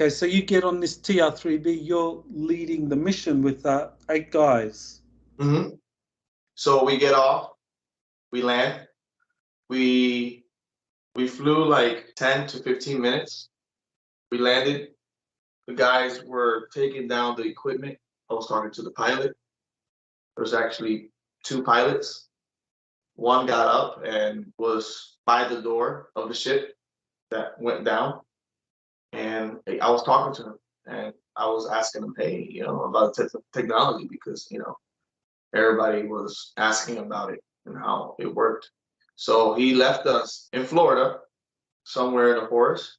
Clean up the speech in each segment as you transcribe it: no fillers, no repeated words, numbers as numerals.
Okay, so you get on this TR3B, you're leading the mission with 8 guys. Mm-hmm. So we get off, we land, we flew like 10 to 15 minutes. We landed. The guys were taking down the equipment. I was talking to the pilot. There's actually 2 pilots. One got up and was by the door of the ship that went down. And I was talking to him and I was asking him, hey, you know, about technology, because, you know, everybody was asking about it and how it worked. So he left us in Florida, somewhere in the forest.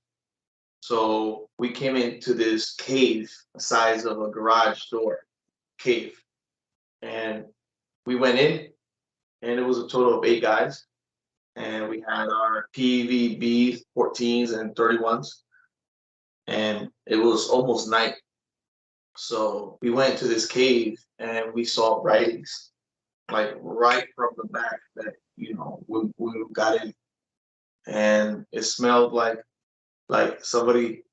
So we came into this cave, the size of a garage door cave. And we went in, and it was a total of 8 guys. And we had our PVB 14s and 31s. And it was almost night. So we went to this cave and we saw writings, like right from the back that, you know, we got in. And it smelled like somebody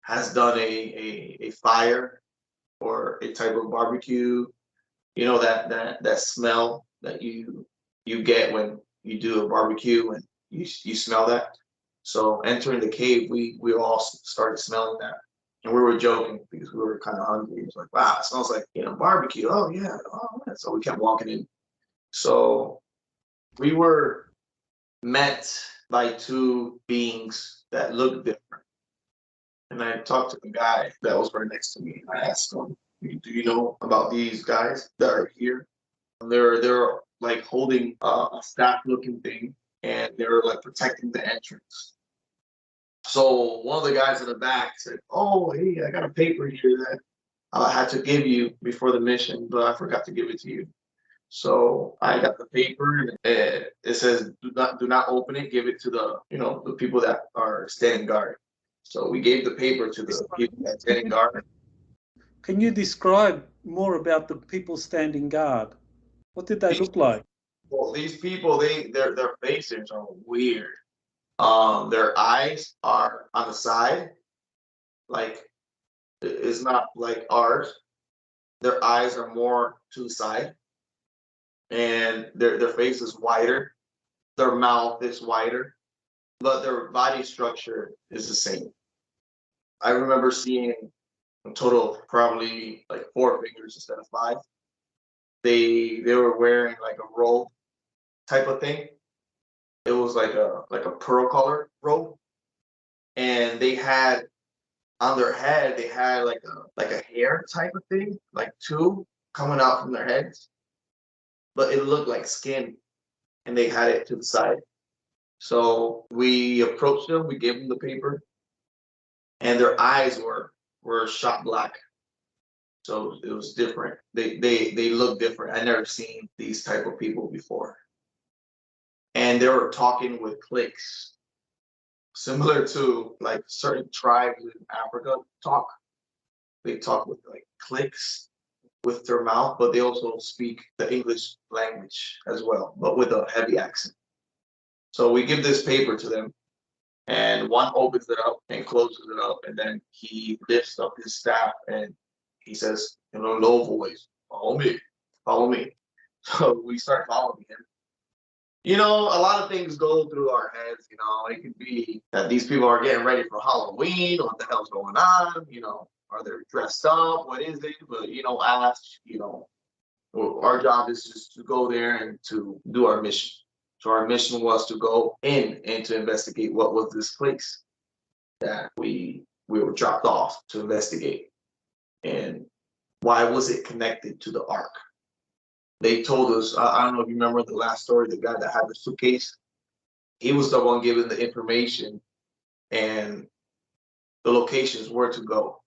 has done a fire or a type of barbecue. You know, that smell that you get when you do a barbecue and you smell that. So entering the cave, we all started smelling that. And we were joking because we were kind of hungry. It was like, wow, it smells like, you know, barbecue. Oh yeah. So we kept walking in. So we were met by 2 beings that looked different. And I talked to the guy that was right next to me. I asked him, do you know about these guys that are here? And they're like holding a staff-looking thing, and they're like protecting the entrance. So one of the guys in the back said, oh, hey, I got a paper here that I had to give you before the mission, but I forgot to give it to you. So I got the paper, and it says, do not open it. Give it to the, you know, the people that are standing guard. So we gave the paper to the people that are standing guard. Can you describe more about the people standing guard? What did they look like? Well, these people, their faces are weird. Their eyes are on the side, like it's not like ours. Their eyes are more to the side, and their face is wider. Their mouth is wider, but their body structure is the same. I remember seeing a total of probably like 4 fingers instead of 5. They were wearing like a robe type of thing. It was like a pearl color robe, and they had on their head, they had like a hair type of thing, like 2 coming out from their heads, but it looked like skin, and they had it to the side. So we approached them, we gave them the paper, and their eyes were shot black. So it was different. They look different. I never seen these type of people before. And they were talking with clicks, similar to like certain tribes in Africa talk. They talk with like clicks with their mouth, but they also speak the English language as well, but with a heavy accent. So we give this paper to them, and one opens it up and closes it up, and then he lifts up his staff and he says in a low voice, follow me, follow me. So we start following him. You know, a lot of things go through our heads. You know, it could be that these people are getting ready for Halloween. What the hell's going on? You know, are they dressed up? What is it? But, you know, you know, our job is just to go there and to do our mission. So our mission was to go in and to investigate what was this place that we were dropped off to investigate, and why was it connected to the ark. They told us, I don't know if you remember the last story, the guy that had the suitcase, he was the one giving the information and the locations where to go.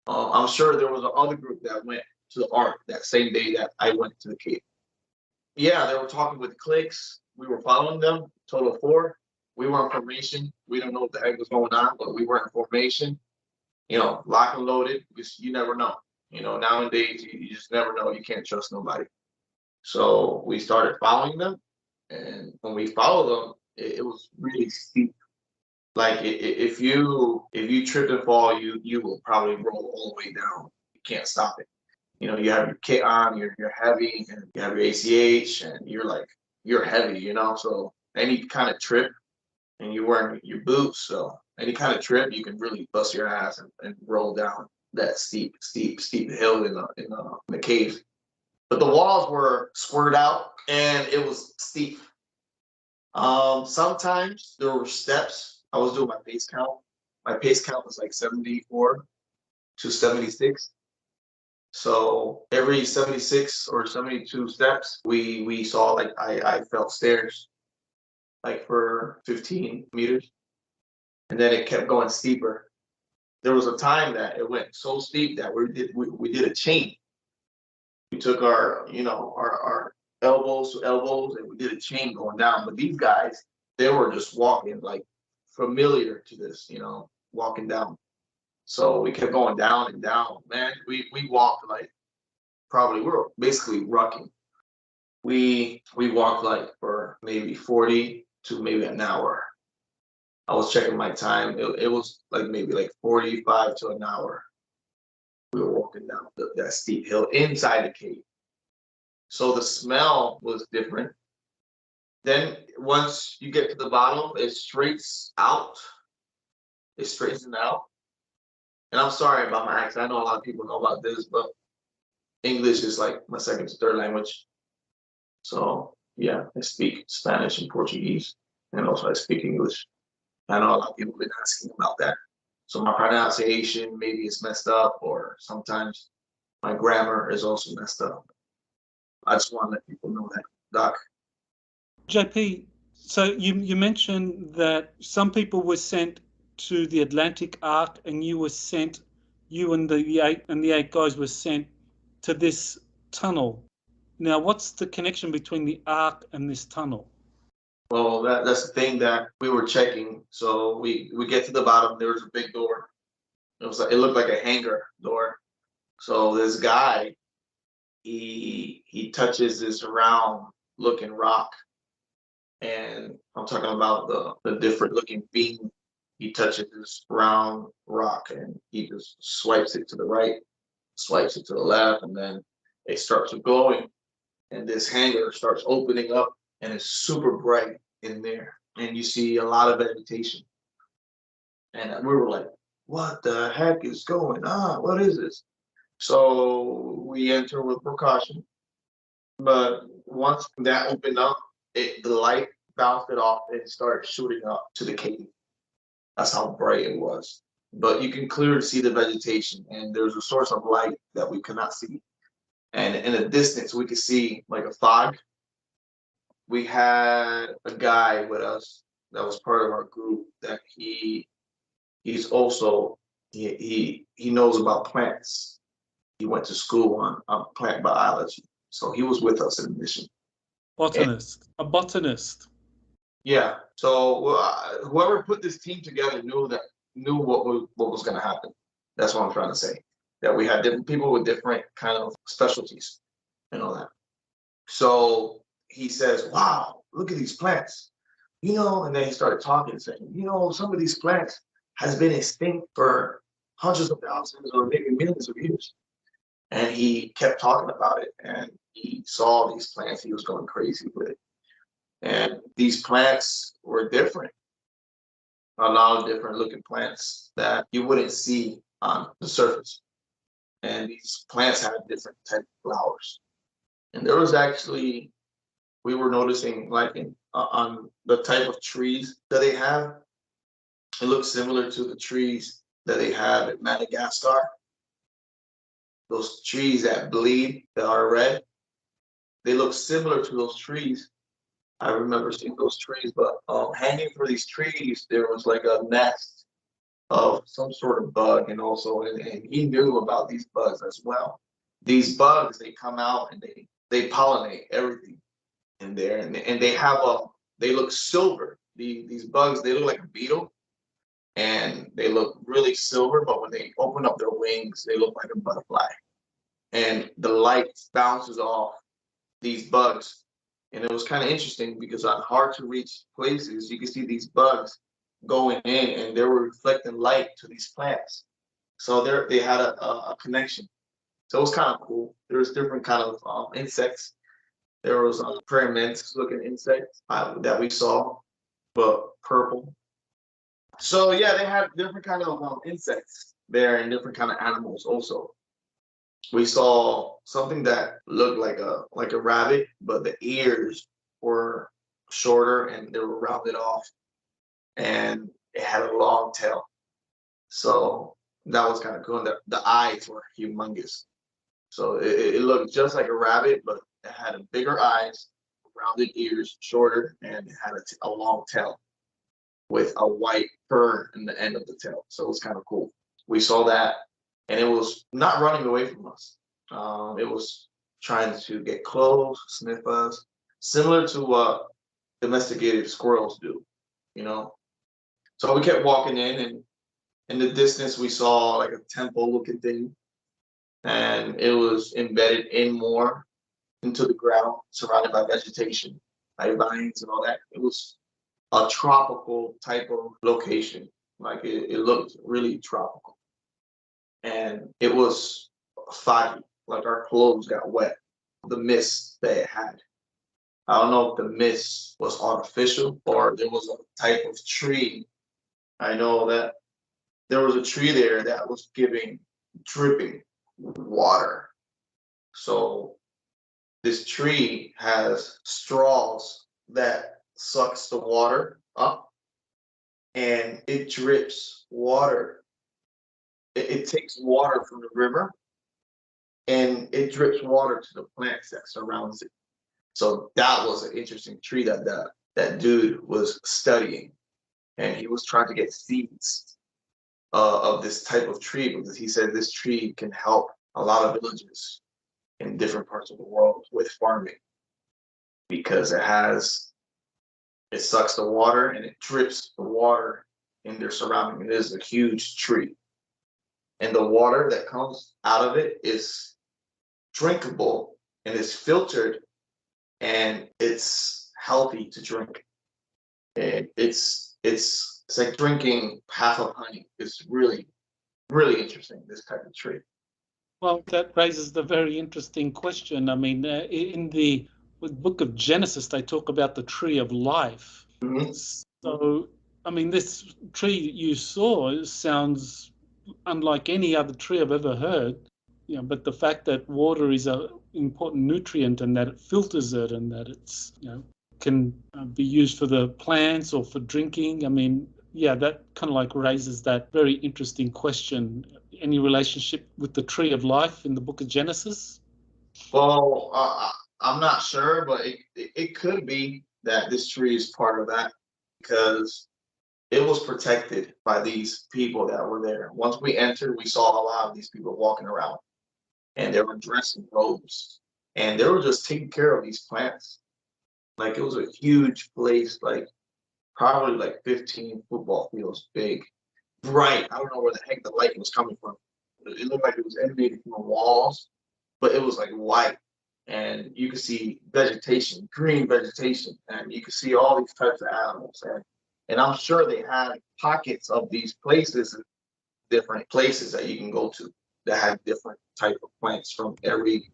I'm sure there was another group that went to the ark that same day that I went to the cave. Yeah, they were talking with clicks. We were following them, total of 4. We were in formation. We don't know what the heck was going on, but we were in formation. You know, lock and loaded, because you never know. You know, nowadays, you just never know. You can't trust nobody. So we started following them. And when we followed them, it was really steep. Like if you trip and fall, you will probably roll all the way down. You can't stop it. You know, you have your kit on, you're heavy, and you have your ACH, and you're heavy, you know. So any kind of trip, and you're wearing your boots, so any kind of trip, you can really bust your ass and roll down that steep hill in the cave. But the walls were squared out, and it was steep. Sometimes there were steps. I was doing my pace count. My pace count was like 74 to 76. So every 76 or 72 steps, we saw, like, I felt stairs like for 15 meters, and then it kept going steeper. There was a time that it went so steep that we did a chain. We took our elbows to elbows, and we did a chain going down. But these guys, they were just walking, like, familiar to this, you know, walking down. So we kept going down and down. Man, we walked like, probably, we were basically rucking. We walked like for maybe 40 to maybe an hour. I was checking my time. It was like maybe like 45 to an hour. We were walking down that steep hill inside the cave. So the smell was different. Then once you get to the bottom, it straightens out. It straightens out. And I'm sorry about my accent. I know a lot of people know about this, but English is like my second to third language. So yeah, I speak Spanish and Portuguese, and also I speak English. I know a lot of people have been asking about that. So my pronunciation maybe is messed up, or sometimes my grammar is also messed up. I just want to let people know that, Doc. JP, so you mentioned that some people were sent to the Atlantic Arc, and you and the eight guys were sent to this tunnel. Now, what's the connection between the Ark and this tunnel? Well, that's the thing that we were checking. So we get to the bottom. There was a big door. It looked like a hangar door. So this guy, he touches this round looking rock, and I'm talking about the different looking beam. He touches this round rock, and he just swipes it to the right, swipes it to the left, and then it starts glowing, and this hangar starts opening up, and it's super bright in there, and you see a lot of vegetation. And we were like, what the heck is going on? What is this? So we enter with precaution. But once that opened up, the light bounced it off and started shooting up to the cave. That's how bright it was. But you can clearly see the vegetation, and there's a source of light that we could not see. And in the distance, we could see like a fog. We had a guy with us that was part of our group that he's also he knows about plants. He went to school on plant biology, so he was with us in the mission. A botanist. Yeah. So whoever put this team together knew what was going to happen. That's what I'm trying to say. That we had different people with different kind of specialties and all that. So he says, "Wow, look at these plants." You know, and then he started talking, saying, "You know, some of these plants has been extinct for hundreds of thousands or maybe millions of years." And he kept talking about it, and he saw these plants. He was going crazy with it. And these plants were different. A lot of different looking plants that you wouldn't see on the surface. And these plants had different type of flowers. And there was actually, we were noticing, like, on the type of trees that they have, it looks similar to the trees that they have in Madagascar. Those trees that bleed, that are red, they look similar to those trees. I remember seeing those trees, but hanging from these trees, there was like a nest of some sort of bug, and he knew about these bugs as well. These bugs, they come out and they pollinate everything in there, and they look silver. These bugs, they look like a beetle, and they look really silver, but when they open up their wings, they look like a butterfly. And the light bounces off these bugs. And it was kind of interesting because on hard to reach places, you can see these bugs going in, and they were reflecting light to these plants. So they had a connection. So it was kind of cool. There was different kind of insects. There was praying mantis looking insects that we saw, but purple. So yeah, they had different kind of insects there and different kind of animals also. We saw something that looked like a rabbit, but the ears were shorter and they were rounded off, and it had a long tail. So that was kind of cool. And the eyes were humongous. So it looked just like a rabbit, but it had bigger eyes, rounded ears, shorter, and it had a long tail with a white fur in the end of the tail. So it was kind of cool. We saw that, and it was not running away from us. It was trying to get close, sniff us, similar to what domesticated squirrels do, you know? So we kept walking in, and in the distance, we saw like a temple-looking thing, and it was embedded in more into the ground, surrounded by vegetation, like vines and all that. It was a tropical type of location. Like it looked really tropical, and it was foggy. Like our clothes got wet. The mist that it had. I don't know if the mist was artificial or there was a type of tree. I know that there was a tree there that was dripping water. So this tree has straws that sucks the water up, and it drips water. It takes water from the river, and it drips water to the plants that surrounds it. So that was an interesting tree that dude was studying, and he was trying to get seeds of this type of tree, because he said this tree can help a lot of villages in different parts of the world with farming, because it sucks the water and it drips the water in their surrounding. It is a huge tree, and the water that comes out of it is drinkable and is filtered, and it's healthy to drink. And it's like drinking half of honey. It's really, really interesting, this type of tree. Well, that raises the very interesting question. I mean, in the book of Genesis, they talk about the tree of life. Mm-hmm. So, I mean, this tree you saw sounds unlike any other tree I've ever heard. You know, but the fact that water is an important nutrient and that it filters it and that it's, you know, can be used for the plants or for drinking. I mean, yeah, that kind of like raises that very interesting question. Any relationship with the tree of life in the book of Genesis? Well, I'm not sure, but it could be that this tree is part of that, because it was protected by these people that were there. Once we entered, we saw a lot of these people walking around, and they were dressed in robes, and they were just taking care of these plants. Like it was a huge place, like probably like 15 football fields big, bright. I don't know where the heck the light was coming from. It looked like it was emanating from the walls, but it was like white, and you could see vegetation, green vegetation, and you could see all these types of animals. And I'm sure they had pockets of these places, different places that you can go to that have different type of plants from every,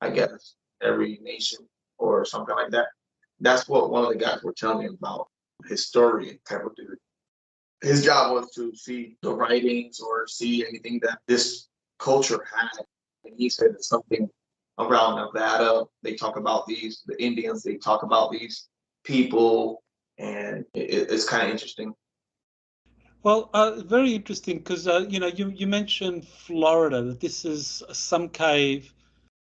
I guess, every nation or something like that. That's what one of the guys were telling me about, historian type of dude. His job was to see the writings or see anything that this culture had. And he said it's something around Nevada. They talk about these, the Indians, they talk about these people, and it's kind of interesting. Well, very interesting because, you know, you mentioned Florida, that this is some cave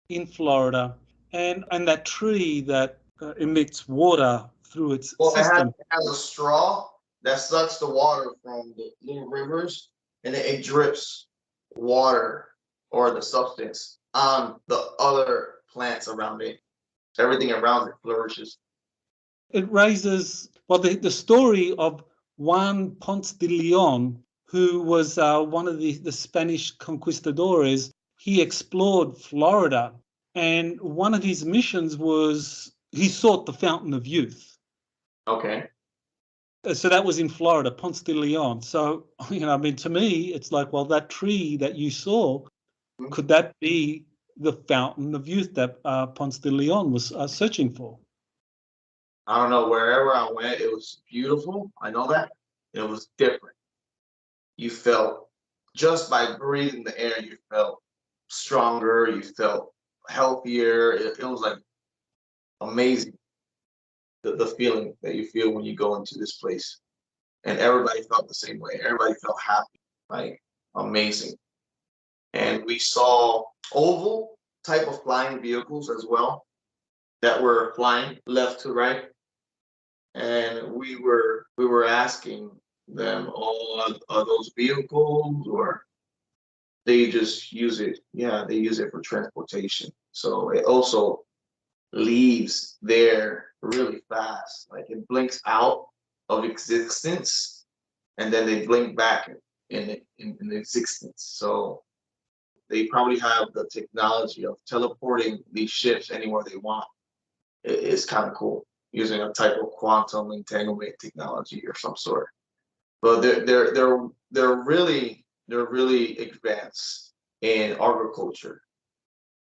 in Florida, and that tree that emits water through its Well, system. it has a straw that sucks the water from the little rivers, and it drips water or the substance on the other plants around it. Everything around it flourishes. It raises, well, the story of Juan Ponce de Leon, who was one of the Spanish conquistadores. He explored Florida, and one of his missions was he sought the fountain of youth. Okay. So that was in Florida, Ponce de Leon. So, I mean, to me, it's like, well, that tree that you saw, could that be the fountain of youth that Ponce de Leon was searching for? I don't know, wherever I went, it was beautiful. I know that. It was different. You felt, just by breathing the air, you felt stronger, you felt healthier. It was like amazing, the feeling that you feel when you go into this place. And everybody felt the same way. Everybody felt happy, like amazing. And we saw oval type of flying vehicles as well that were flying left to right. And we were asking them, oh, are those vehicles, or they just use it? Yeah, they use it for transportation. So it also leaves there really fast. Like it blinks out of existence, and then they blink back in existence. So they probably have the technology of teleporting these ships anywhere they want. It's kind of cool, using a type of quantum entanglement technology or some sort. But they're really advanced in agriculture,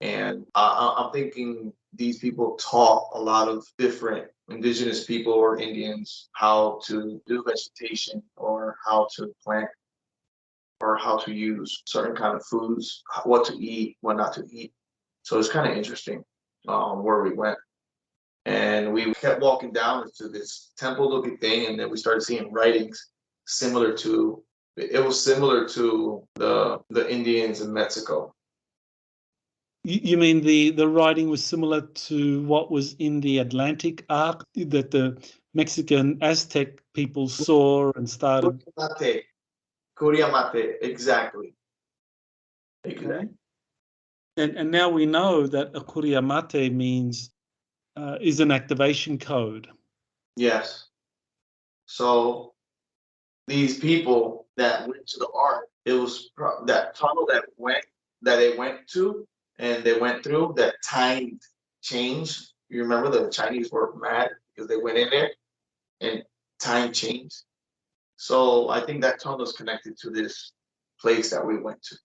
and I'm thinking these people taught a lot of different indigenous people or Indians how to do vegetation, or how to plant, or how to use certain kind of foods, what to eat, what not to eat. So it's kind of interesting where we went. And we kept walking down into this temple-looking thing, and then we started seeing writings similar to, it was similar to the Indians in Mexico. You mean the writing was similar to what was in the Atlantic arc that the Mexican Aztec people saw and started? Curiamate, exactly. Exactly. And now we know that a Kuriamate means is an activation code. Yes. So these people that went to the ark, it was that tunnel that they went to, and they went through that time change. You remember the Chinese were mad because they went in there and time changed. So I think that tunnel is connected to this place that we went to.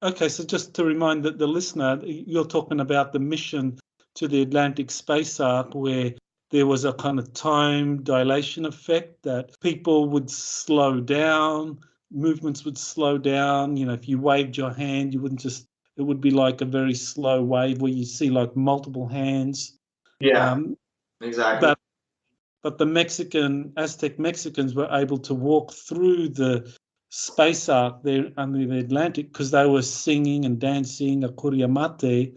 Okay, so just to remind the listener, you're talking about the mission to the Atlantic space arc, where there was a kind of time dilation effect that people would slow down, movements would slow down. If you waved your hand, you wouldn't just, it would be like a very slow wave where you see like multiple hands. Yeah, exactly. But the Aztec Mexicans were able to walk through the space arc there under the Atlantic because they were singing and dancing a Kuriamate,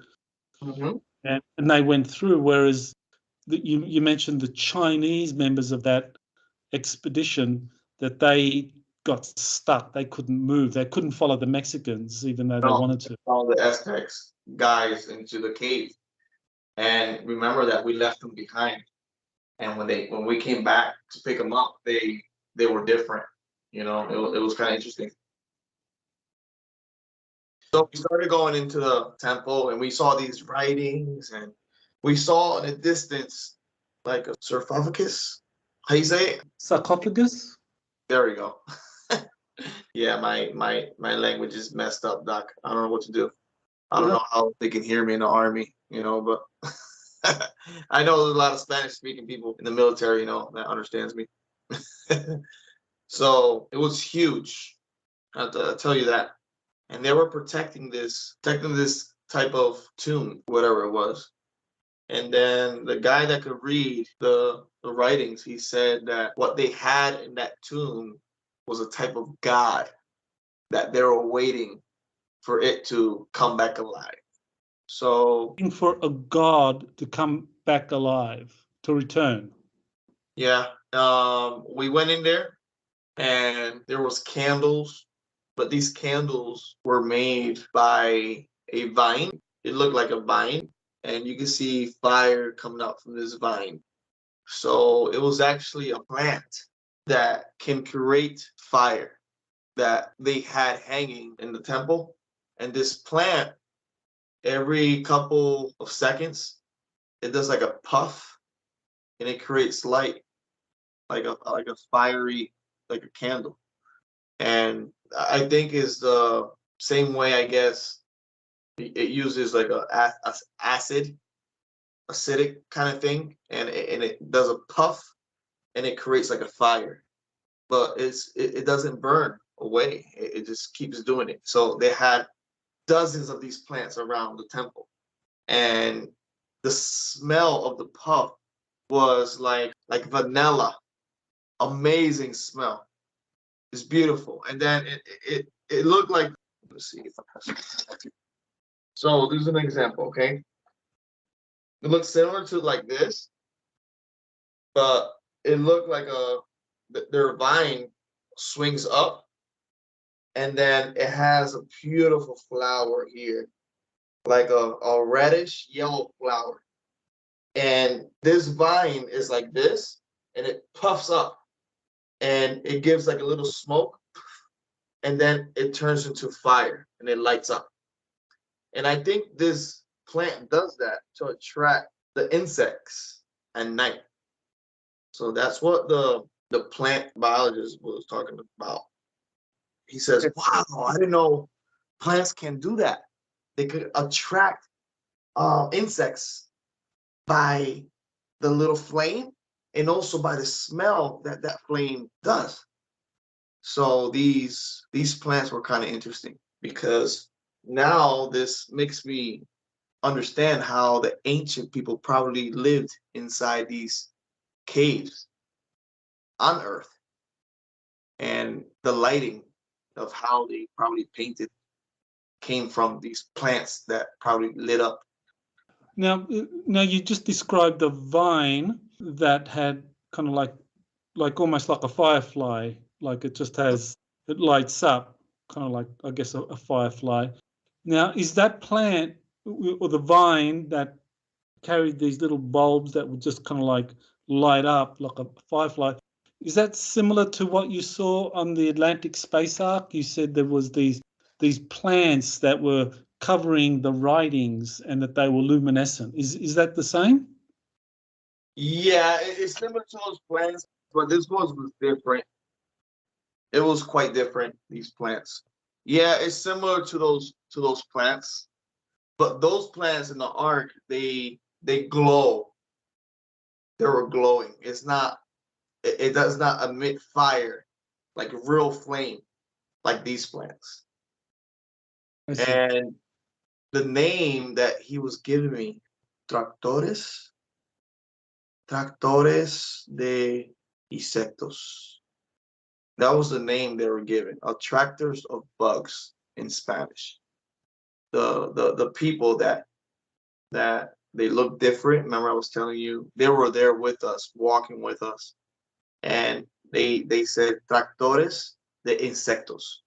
and they went through. Whereas you mentioned the Chinese members of that expedition, that they got stuck. They couldn't move. They couldn't follow the Mexicans, even though they wanted to. All the Aztecs guys into the cave, and remember that we left them behind. And when we came back to pick them up, they were different. It was kind of interesting. So we started going into the temple, and we saw these writings, and we saw in the distance like a sarcophagus. How you say it? Sarcophagus? There we go. Yeah, my language is messed up, Doc. I don't know what to do. I don't know how they can hear me in the army, but I know there's a lot of Spanish speaking people in the military, that understands me. So it was huge. I have to tell you that. And they were protecting this type of tomb, whatever it was. And then the guy that could read the writings, he said that what they had in that tomb was a type of god that they were waiting for it to come back alive. So for a god to come back alive, to return. yeah, we went in there, and there was candles, but these candles were made by a vine. It looked like a vine, and you can see fire coming out from this vine. So it was actually a plant that can create fire that they had hanging in the temple. And this plant, every couple of seconds, it does like a puff, and it creates light. like a fiery, like a candle. And I think is the same way, I guess, it uses like a acidic kind of thing, and it does a puff, and it creates like a fire, but it doesn't burn away. It just keeps doing it. So they had dozens of these plants around the temple, and the smell of the puff was like vanilla, amazing smell. It's beautiful, and then it looked like. Let's see if I can. So this is an example, okay? It looks similar to like this, but it looked like their vine swings up, and then it has a beautiful flower here, like a reddish yellow flower. And this vine is like this, and it puffs up, and it gives like a little smoke, and then it turns into fire, and it lights up. And I think this plant does that to attract the insects at night. So that's what the plant biologist was talking about. He says, wow, I didn't know plants can do that. They could attract insects by the little flame, and also by the smell that that flame does. So these plants were kind of interesting, because now this makes me understand how the ancient people probably lived inside these caves on Earth, and the lighting of how they probably painted came from these plants that probably lit up. Now you just described the vine that had kind of like almost like a firefly, like it just has, it lights up, kind of like, I guess, a firefly. Now, is that plant or the vine that carried these little bulbs that would just kind of like light up like a firefly, is that similar to what you saw on the Atlantic space arc? You said there was these plants that were covering the writings and that they were luminescent. Is that the same? Yeah, it's similar to those plants, but this one was different. It was quite different, these plants. Yeah, it's similar to those plants, but those plants in the ark, they glow. They were glowing. It's not, it does not emit fire like real flame like these plants. I see. And the name that he was giving me, tractores de insectos. That was the name they were given, attractors of bugs in Spanish. The people that they look different. Remember, I was telling you they were there with us, walking with us, and they said tractores de insectos,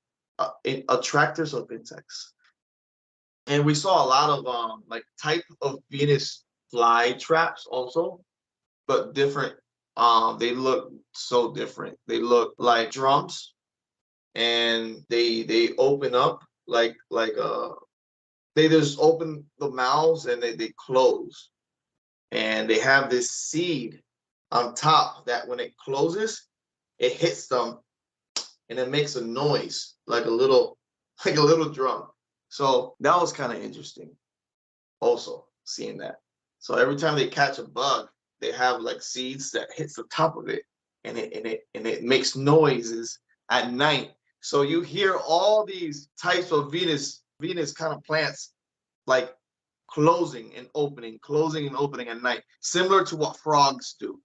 attractors of insects. And we saw a lot of like type of Venus fly traps also, but different. They look so different. They look like drums, and they open up like they just open the mouths, and they close, and they have this seed on top that when it closes, it hits them, and it makes a noise like a little drum. So that was kind of interesting also, seeing that. So every time they catch a bug, they have like seeds that hits the top of it, and it makes noises at night. So you hear all these types of Venus kind of plants like closing and opening at night, similar to what frogs do.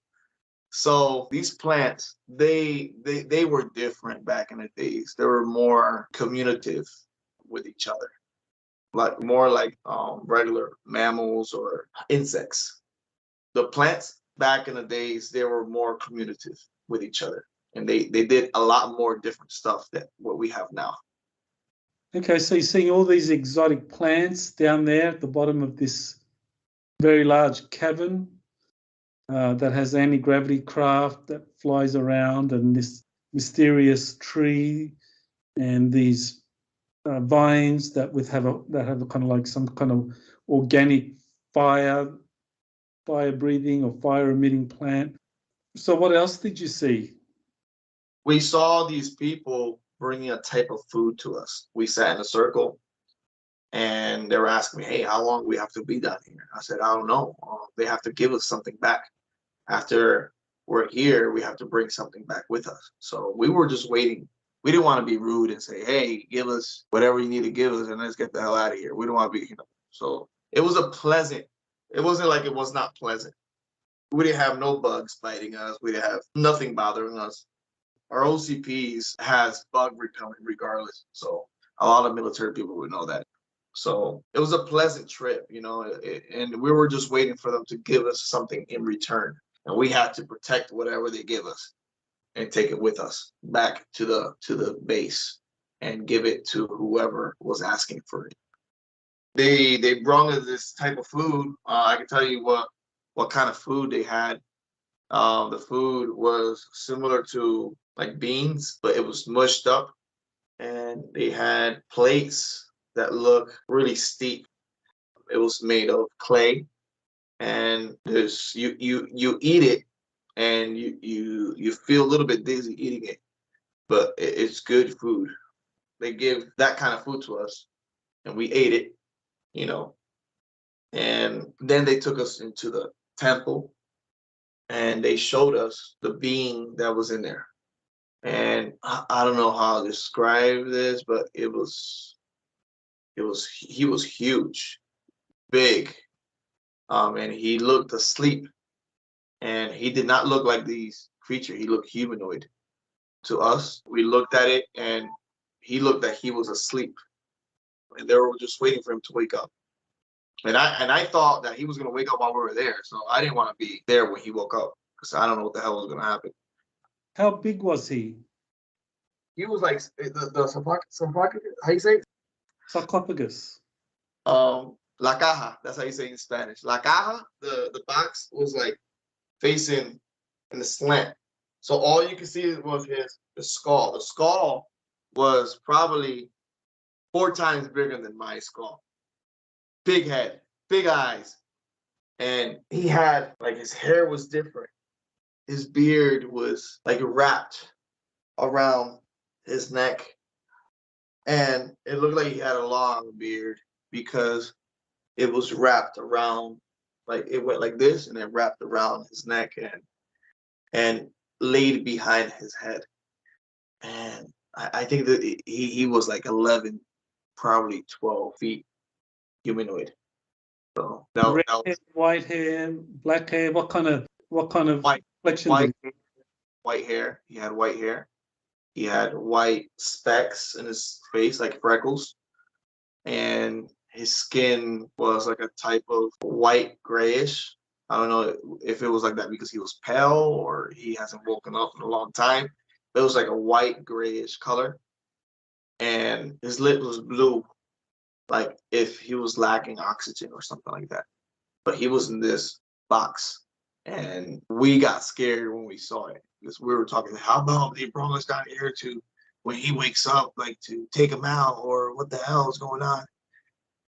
So these plants, they were different back in the days. They were more communicative with each other, like more like regular mammals or insects. The plants back in the days, they were more communicative with each other, and they did a lot more different stuff than what we have now. Okay, so you're seeing all these exotic plants down there at the bottom of this very large cavern that has anti-gravity craft that flies around, and this mysterious tree, and these vines that have a kind of like some kind of organic fire breathing or fire emitting plant. So what else did you see? We saw these people bringing a type of food to us. We sat in a circle, and they were asking me, "Hey, how long do we have to be down here?" I said, "I don't know. They have to give us something back. After we're here, we have to bring something back with us." So we were just waiting. We didn't want to be rude and say, "Hey, give us whatever you need to give us, and let's get the hell out of here." We don't want to be, So it was a pleasant. It wasn't like it was not pleasant. We didn't have no bugs biting us. We didn't have nothing bothering us. Our OCPs has bug repellent regardless. So a lot of military people would know that. So it was a pleasant trip, and we were just waiting for them to give us something in return. And we had to protect whatever they give us and take it with us back to the base and give it to whoever was asking for it. They brought us this type of food. I can tell you what kind of food they had. The food was similar to like beans, but it was mushed up, and they had plates that look really steep. It was made of clay, and there's you eat it, and you feel a little bit dizzy eating it, but it's good food. They give that kind of food to us, and we ate it, and then they took us into the temple, and they showed us the being that was in there. And I don't know how to describe this, but he was huge, big, and he looked asleep, and he did not look like these creatures. He looked humanoid to us. We looked at it, and he looked like he was asleep, and they were just waiting for him to wake up. And I thought that he was gonna wake up while we were there, so I didn't want to be there when he woke up because I don't know what the hell was gonna happen. How big was he? He was like the sarcophagus. How you say it? Sarcophagus. La caja. That's how you say it in Spanish. La caja. The box was like facing in the slant, so all you could see was the skull. The skull was probably 4 times bigger than my skull. Big head, big eyes, and he had like his hair was different. His beard was like wrapped around his neck, and it looked like he had a long beard because it was wrapped around, like it went like this and then wrapped around his neck and laid behind his head. And I think that he was like 11, probably 12 feet humanoid. So Red that hair, was white hair, black hair. What kind of white, complexion? white hair. He had white hair. He had white specks in his face, like freckles, and his skin was like a type of white grayish. I don't know if it was like that because he was pale or he hasn't woken up in a long time. But it was like a white grayish color, and his lip was blue, like if he was lacking oxygen or something like that. But he was in this box, and we got scared when we saw it because we were talking, how about they brought us down here to when he wakes up, like to take him out, or what the hell is going on?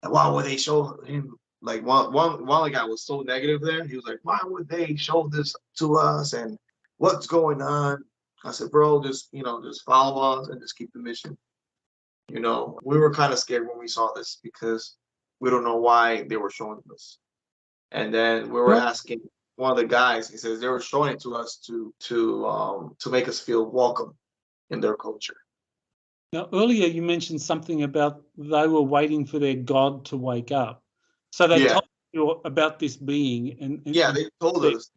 And why would they show him? Like one guy was so negative there. He was like, why would they show this to us? And what's going on? I said, bro, just just follow us and just keep the mission. We were kind of scared when we saw this because we don't know why they were showing us. And then we were asking one of the guys. He says they were showing it to us to make us feel welcome in their culture. Now, earlier you mentioned something about they were waiting for their god to wake up. So they told you about this being, and yeah, they told us.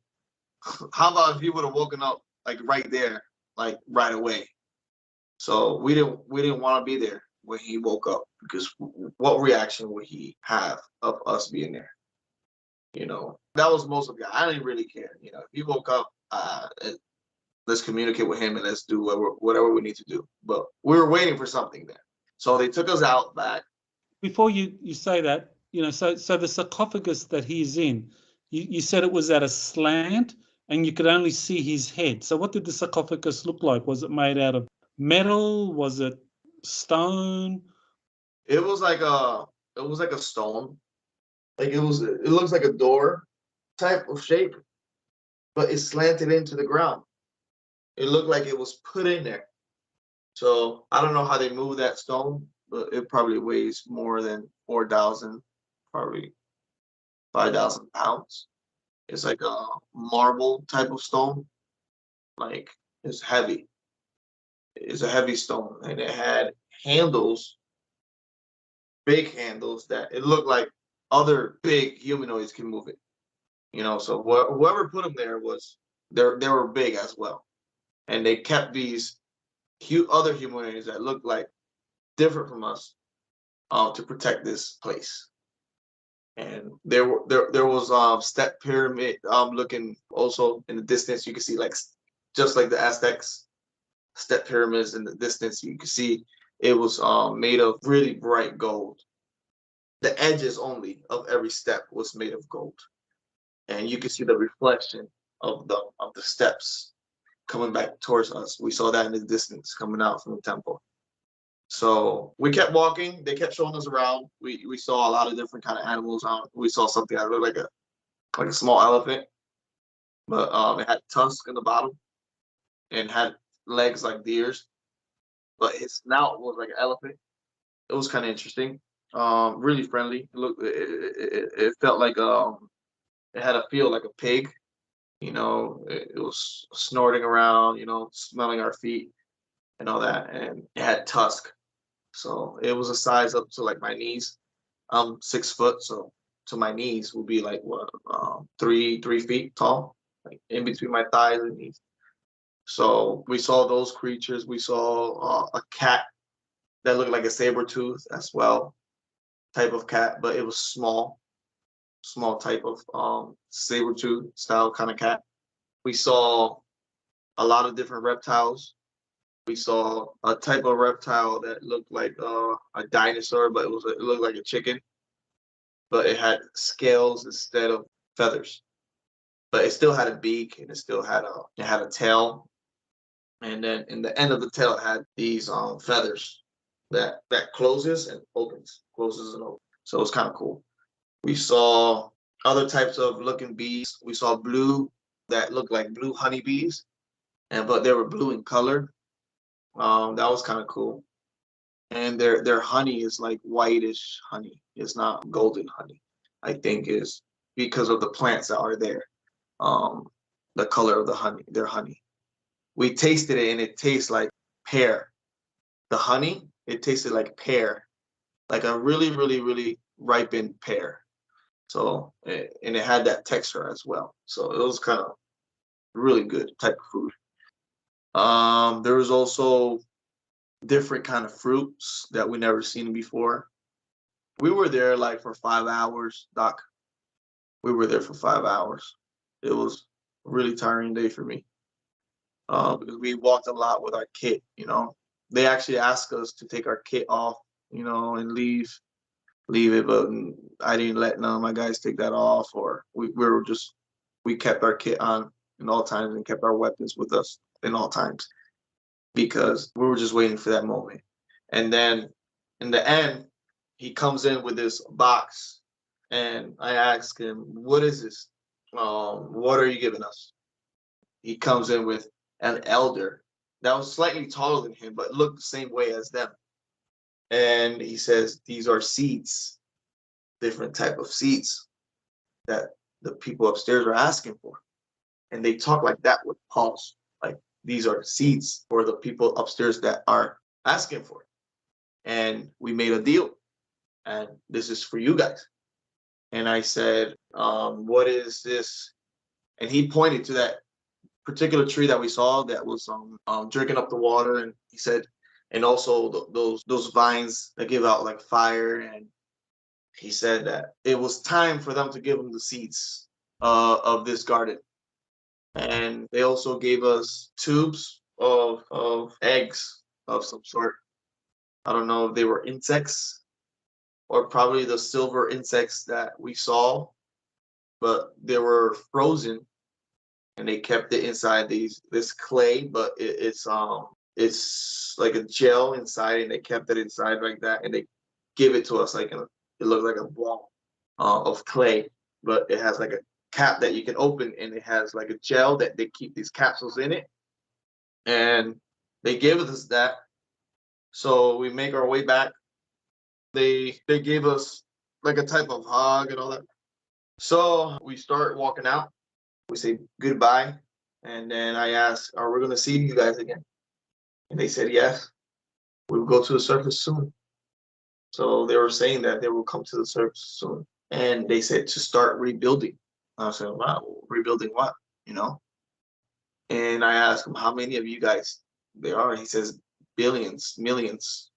How about if he would have woken up like right there, like right away? So we didn't want to be there when he woke up because what reaction would he have of us being there? That was most of it. I didn't really care. If he woke up, let's communicate with him and let's do whatever we need to do. But we were waiting for something there. So they took us out back. Before you say that, so the sarcophagus that he's in, you said it was at a slant and you could only see his head. So what did the sarcophagus look like? Was it made out of metal? Was it stone? It was like a stone. Like it looks like a door type of shape, but it slanted into the ground. It looked like it was put in there. So I don't know how they moved that stone, but it probably weighs more than 4,000, probably 5,000 pounds. It's like a marble type of stone. Like, it's heavy. It's a heavy stone, and it had handles, big handles, that it looked like other big humanoids can move it. You know, so whoever put them there was they were big as well, and they kept these other humanoids that looked like different from us to protect this place. And there was step pyramid looking also in the distance. You can see, like, just like the Aztecs, step pyramids in the distance. You can see it was made of really bright gold. The edges only of every step was made of gold, and you can see the reflection of the steps coming back towards us. We saw that in the distance coming out from the temple. So we kept walking. They kept showing us around. We saw a lot of different kind of animals. We saw something that looked like a small elephant, but it had tusks in the bottom and had legs like deers, but its snout was like an elephant. It was kind of interesting. Really friendly. It felt like it had a feel like a pig. You know, it was snorting around. You know, smelling our feet and all that, and it had tusk. So it was a size up to like my knees. I'm 6 foot, so to my knees will be like what 3 feet tall, like in between my thighs and knees. So we saw those creatures. We saw a cat that looked like a saber tooth as well, type of cat, but it was small type of saber tooth style kind of cat. We saw a lot of different reptiles. We saw a type of reptile that looked like a dinosaur, but it looked like a chicken, but it had scales instead of feathers. But it still had a beak, and it had a tail, and then in the end of the tail it had these feathers that closes and opens, closes and opens. So it was kind of cool. We saw other types of looking bees. We saw blue that looked like blue honeybees, but they were blue in color. That was kind of cool. And their honey is like whitish honey. It's not golden honey. I think is because of the plants that are there. The color of the honey, their honey. We tasted it, and it tastes like pear. The honey, it tasted like pear, like a really, really, really ripened pear. So, and it had that texture as well. So it was kind of really good type of food. There was also different kind of fruits that we never seen before. We were there like for 5 hours, Doc. We were there for 5 hours. It was a really tiring day for me because we walked a lot with our kit. You know, they actually asked us to take our kit off, you know, and leave it, but I didn't let none of my guys take that off, or we kept our kit on in all times and kept our weapons with us in all times because we were just waiting for that moment. And then in the end, he comes in with this box, and I ask him, "What is this? What are you giving us?" He comes in with an elder that was slightly taller than him, but looked the same way as them. And he says, "These are seeds, different type of seeds that the people upstairs are asking for." And they talk like that with pulse, like these are seeds for the people upstairs that are asking for it. And we made a deal, and this is for you guys. And I said, "What is this?" And he pointed to that particular tree that we saw that was drinking up the water, and he said, and also those vines that give out like fire. And he said that it was time for them to give them the seeds of this garden. And they also gave us tubes of eggs of some sort. I don't know if they were insects or probably the silver insects that we saw, but they were frozen, and they kept it inside this clay, but it's like a gel inside, and they kept it inside like that, and they give it to us like it looked like a ball of clay, but it has like cap that you can open, and it has like a gel that they keep these capsules in it. And they gave us that. So we make our way back. They gave us like a type of hug and all that. So we start walking out. We say goodbye. And then I asked, are we going to see you guys again? And they said, yes, we will go to the surface soon. So they were saying that they will come to the surface soon. And they said to start rebuilding. I said, wow, rebuilding what? You know? And I asked him, how many of you guys there are? He says, billions, millions,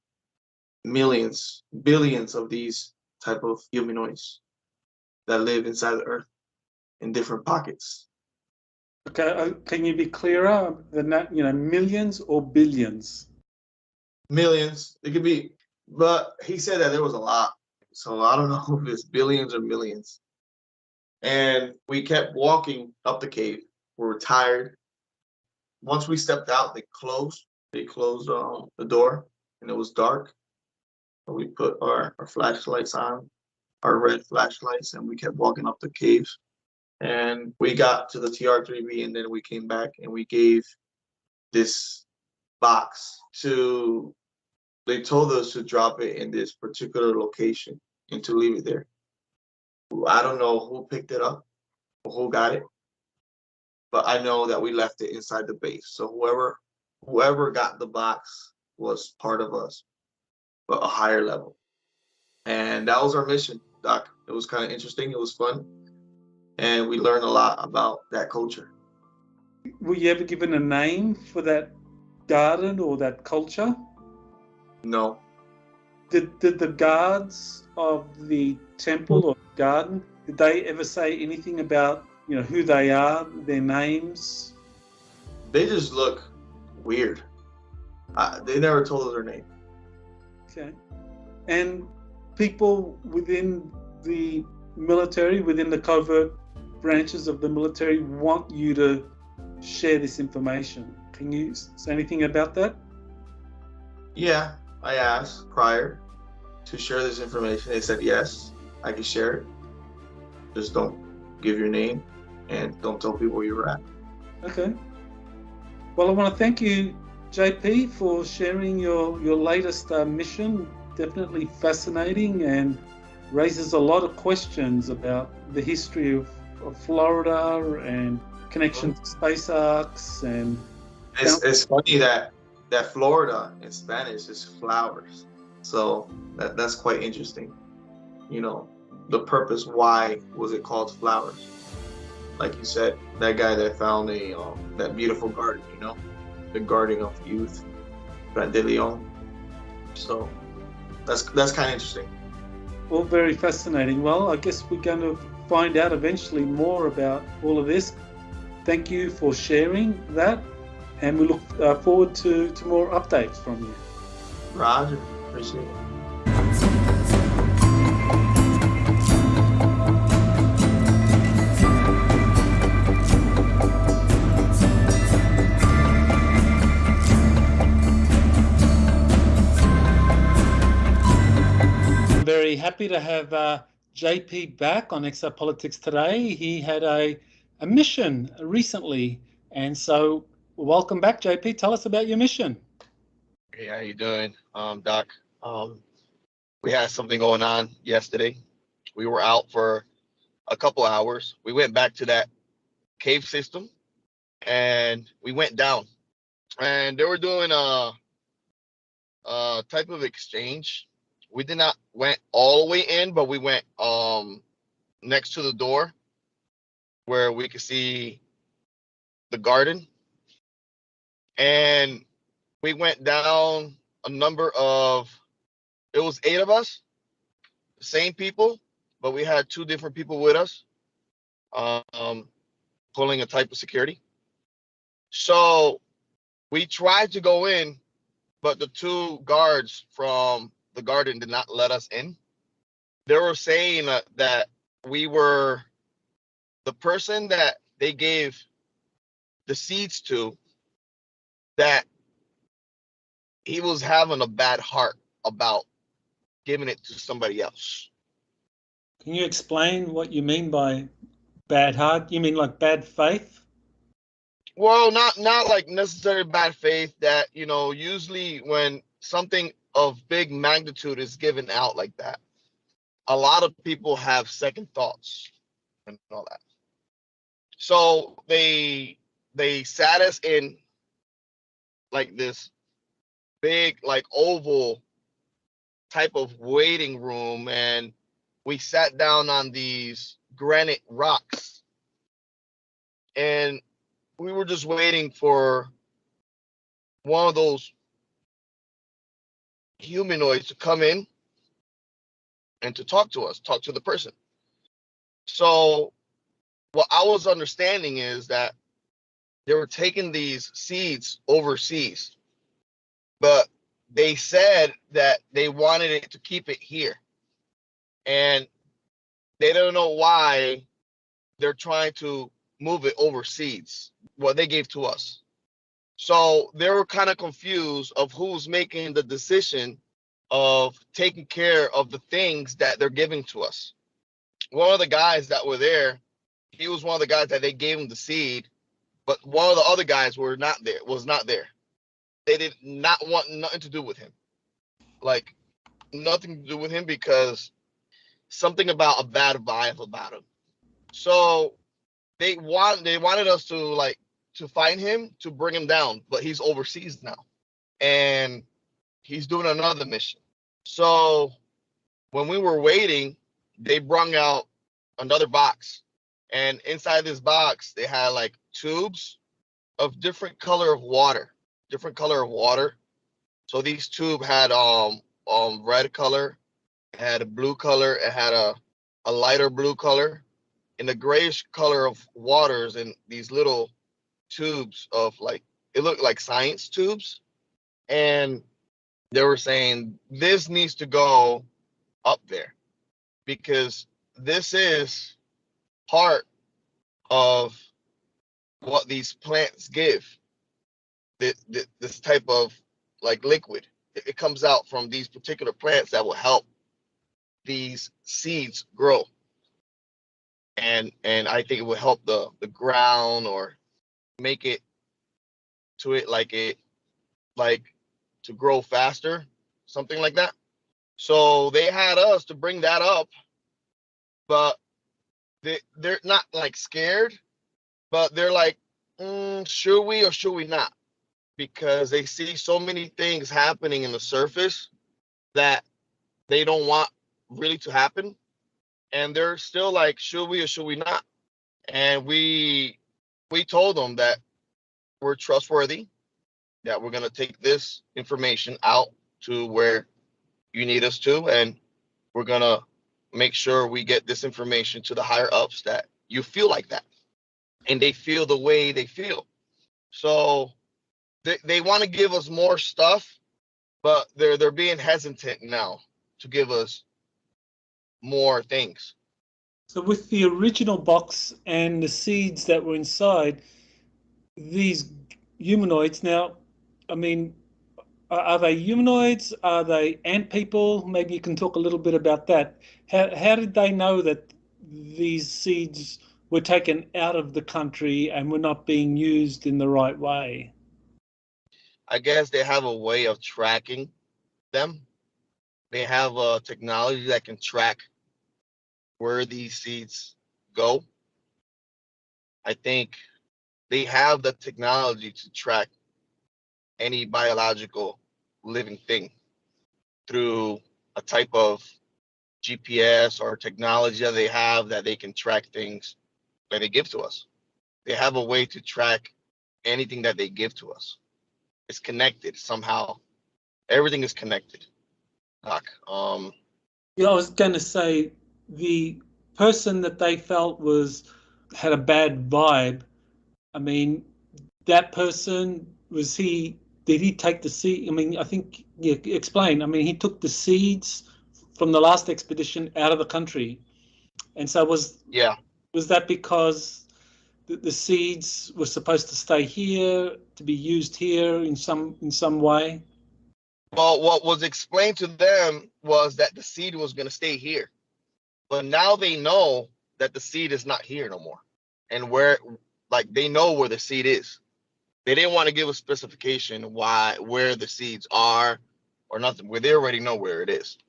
millions, billions of these type of humanoids that live inside the earth in different pockets. Okay, can you be clearer than that? You know, millions or billions? Millions. It could be, but he said that there was a lot. So I don't know if it's billions or millions. And we kept walking up the cave. We were tired. Once we stepped out, they closed the door, and it was dark. So we put our flashlights on, our red flashlights, and we kept walking up the cave. And we got to the TR3B, and then we came back and we gave this box to, they told us to drop it in this particular location and to leave it there. I don't know who picked it up or who got it, but I know that we left it inside the base. So whoever got the box was part of us, but a higher level. And that was our mission, Doc. It was kind of interesting. It was fun. And we learned a lot about that culture. Were you ever given a name for that garden or that culture? No. Did the guards of the temple or garden, did they ever say anything about, you know, who they are, their names? They just look weird. They never told us their name. Okay. And people within the military, within the covert branches of the military, want you to share this information. Can you say anything about that? Yeah, I asked prior to share this information. They said, yes, I can share it. Just don't give your name and don't tell people where you're at. Okay. Well, I want to thank you, JP, for sharing your latest mission. Definitely fascinating and raises a lot of questions about the history of Florida and connection to space arcs. And it's funny that Florida in Spanish is flowers. So that's quite interesting. You know, the purpose, why was it called flowers? Like you said, that guy that found that beautiful garden, you know, the garden of youth, Brad de Leon. So that's kind of interesting. Well, very fascinating. Well, I guess we're going to find out eventually more about all of this. Thank you for sharing that, and we look forward to more updates from you. Roger, appreciate it. I'm very happy to have JP back on Exopolitics today. He had a mission recently, and so welcome back, JP. Tell us about your mission. Hey, how you doing, Doc? We had something going on yesterday. We were out for a couple hours. We went back to that cave system, and we went down. And they were doing a type of exchange. We did not went all the way in, but we went next to the door where we could see the garden. And we went down a number of, it was 8 of us, same people, but we had 2 different people with us, pulling a type of security. So we tried to go in, but the 2 guards from the garden did not let us in. They were saying that we were the person that they gave the seeds to, that he was having a bad heart about giving it to somebody else. Can you explain what you mean by Bad heart? You mean like bad faith? Well, not like necessarily bad faith. That, you know, usually when something of big magnitude is given out like that, a lot of people have second thoughts and all that. So they sat us in like this big like oval type of waiting room, and we sat down on these granite rocks, and we were just waiting for one of those humanoids to come in and to talk to us, talk to the person. So what I was understanding is that they were taking these seeds overseas, but they said that they wanted it to keep it here, and they don't know why they're trying to move it overseas, what they gave to us. So they were kind of confused of who's making the decision of taking care of the things that they're giving to us. One of the guys that were there, he was one of the guys that they gave him the seed, but one of the other guys was not there. They did not want nothing to do with him. Like, nothing to do with him, because something about a bad vibe about him. So they wanted us to find him, to bring him down, but he's overseas now, and he's doing another mission. So when we were waiting, they brought out another box, and inside this box they had like tubes of different color of water. So these tubes had red color, it had a blue color, it had a lighter blue color, and the grayish color of waters in these little tubes of, like, it looked like science tubes. And they were saying this needs to go up there, because this is part of what these plants give. This type of like liquid, it comes out from these particular plants that will help these seeds grow, and I think it will help the ground, or make it like to grow faster, something like that. So they had us to bring that up, but they're not like scared, but they're like, should we or should we not? Because they see so many things happening in the surface that they don't want really to happen, and they're still like, should we or should we not? And we told them that we're trustworthy, that we're going to take this information out to where you need us to, and we're going to make sure we get this information to the higher ups, that you feel like that, and they feel the way they feel. So they want to give us more stuff, but they're being hesitant now to give us more things. So with the original box and the seeds that were inside, these humanoids now, I mean, are they humanoids? Are they ant people? Maybe you can talk a little bit about that. How did they know that these seeds were taken out of the country and were not being used in the right way? I guess they have a way of tracking them. They have a technology that can track where these seeds go. I think they have the technology to track any biological living thing through a type of GPS or technology that they have, that they can track things that they give to us. They have a way to track anything that they give to us. It's connected somehow. Everything is connected, Doc. Yeah, I was going to say, the person that they felt had a bad vibe. I mean, that person, did he take the seed? I mean, I think, yeah, explain. I mean, he took the seeds from the last expedition out of the country. And so was that because the seeds were supposed to stay here, to be used here in some way? Well, what was explained to them was that the seed was going to stay here. But now they know that the seed is not here no more, and where, like, they know where the seed is. They didn't want to give a specification where the seeds are or nothing, where they already know where it is.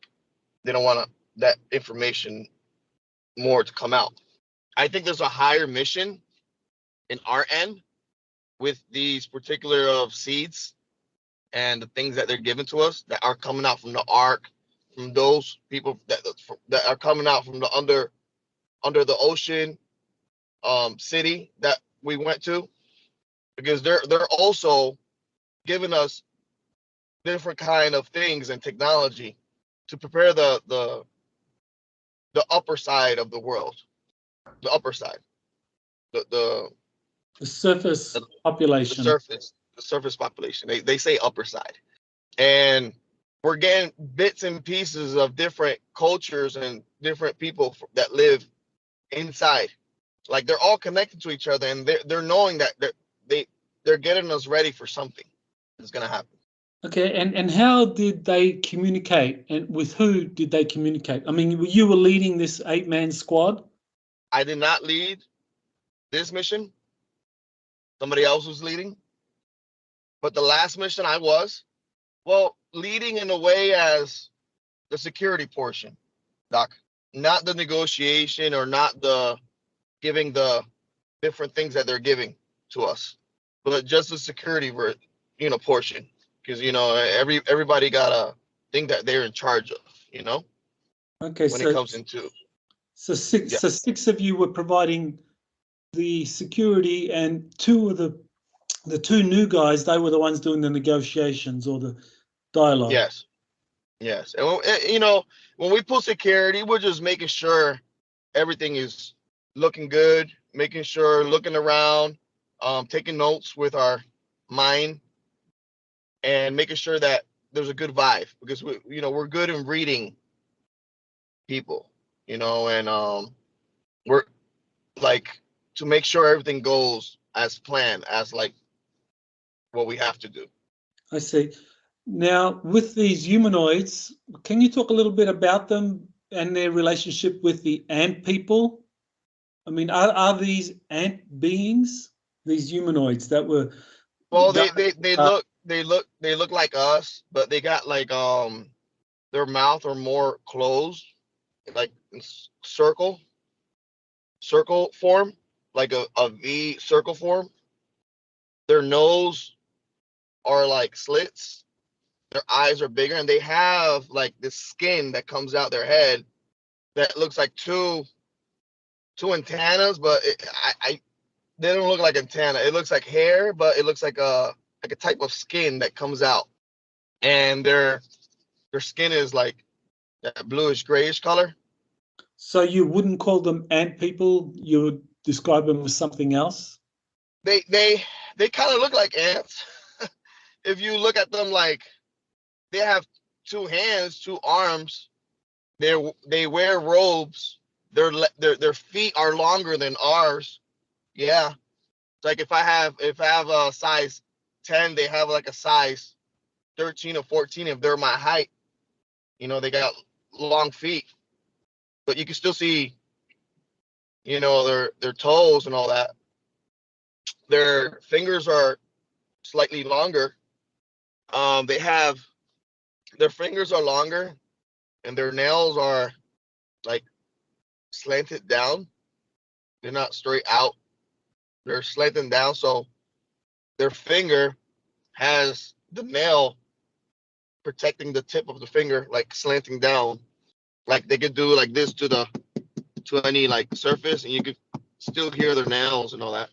They don't want that information more to come out. I think there's a higher mission in our end with these particular of seeds and the things that they're giving to us that are coming out from the ark, from those people that are coming out from the under the ocean city that we went to, because they're also giving us different kind of things and technology to prepare the upper side of the world, the upper side, the surface population. The surface population. They say upper side, and we're getting bits and pieces of different cultures and different people that live inside. Like, they're all connected to each other, and they're knowing that they're getting us ready for something that's gonna happen. Okay, and how did they communicate, and with who did they communicate? I mean, you were leading this 8-man squad. I did not lead this mission. Somebody else was leading. But the last mission I was, well, leading in a way as the security portion, Doc. Not the negotiation or not the giving the different things that they're giving to us, but just the security, portion. Because, everybody got a thing that they're in charge of, Okay, when it comes into. So six of you were providing the security, and two of the two new guys, they were the ones doing the negotiations or the dialogue. Yes. And, when we put security, we're just making sure everything is looking good, making sure, looking around, taking notes with our mind, and making sure that there's a good vibe, because we're good in reading people, and we're like to make sure everything goes as planned, as like what we have to do. I see. Now, with these humanoids, can you talk a little bit about them and their relationship with the ant people? I mean, are these ant beings, these humanoids that were? Well, they look like us, but they got like their mouth are more closed, like circle form, like a V circle form. Their nose are like slits. Their eyes are bigger, and they have like this skin that comes out their head that looks like two antennas, but they don't look like antenna. It looks like hair, but it looks like a type of skin that comes out, and their skin is like that bluish grayish color. So you wouldn't call them ant people? You would describe them as something else? They kind of look like ants. If you look at them, like, they have 2 hands, 2 arms. They wear robes. Their feet are longer than ours. Yeah. It's like if I have a size 10, they have like a size 13 or 14 if they're my height. They got long feet. But you can still see, their toes and all that. Their fingers are slightly longer. Their fingers are longer, and their nails are like slanted down. They're not straight out. They're slanted down, so their finger has the nail protecting the tip of the finger, like slanting down. Like they could do like this to any like surface, and you could still hear their nails and all that.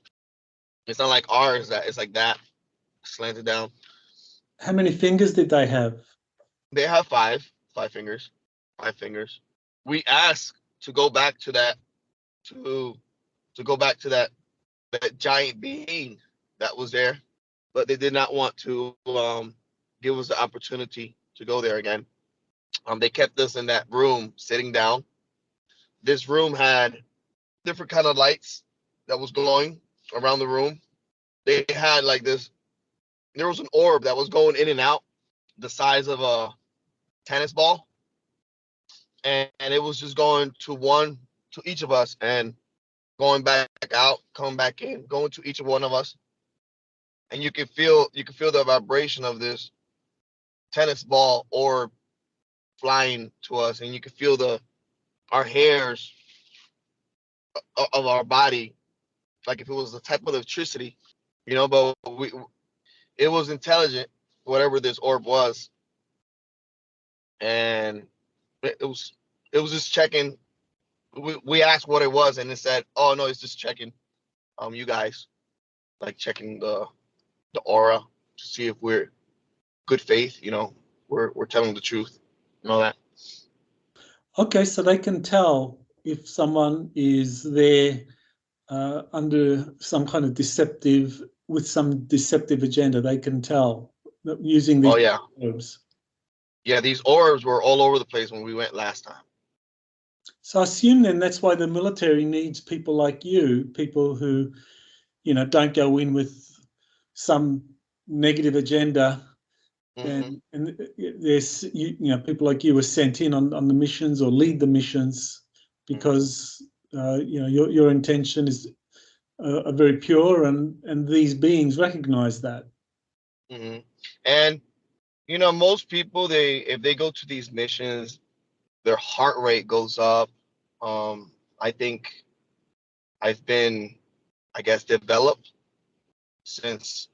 It's not like ours that it's like that, slanted down. How many fingers did they have? They have five fingers. 5 fingers. We asked to go back to that, to go back to that giant being that was there, but they did not want to give us the opportunity to go there again. They kept us in that room sitting down. This room had different kind of lights that was glowing around the room. They had like this, there was an orb that was going in and out the size of a tennis ball, and it was just going to one to each of us and going back out, coming back in, going to each one of us, and you can feel the vibration of this tennis ball orb flying to us, and you can feel our hairs of our body, like if it was the type of electricity, but it was intelligent, whatever this orb was, and it was just checking. We asked what it was, and it said, "Oh no, it's just checking, you guys, like checking the aura to see if we're good faith, we're telling the truth and all that." Okay, so they can tell if someone is there under some kind of deceptive agenda. They can tell using these orbs. Yeah, these orbs were all over the place when we went last time. So I assume then that's why the military needs people like you, people who, don't go in with some negative agenda. And there's people like you are sent in on the missions or lead the missions because your intention is are very pure, and these beings recognize that. And most people, if they go to these missions, their heart rate goes up. I think I've been, I guess, developed since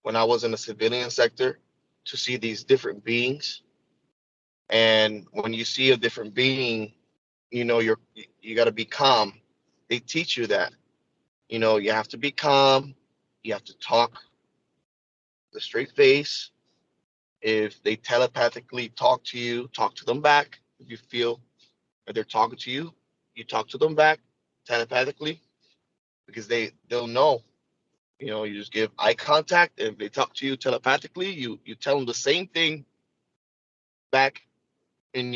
when I was in the civilian sector to see these different beings. And when you see a different being, you got to be calm. They teach you that, you have to be calm. You have to talk with a straight face. If they telepathically talk to you, talk to them back. If you feel that they're talking to you, you talk to them back telepathically, because they'll know. You just give eye contact, and if they talk to you telepathically, you tell them the same thing back in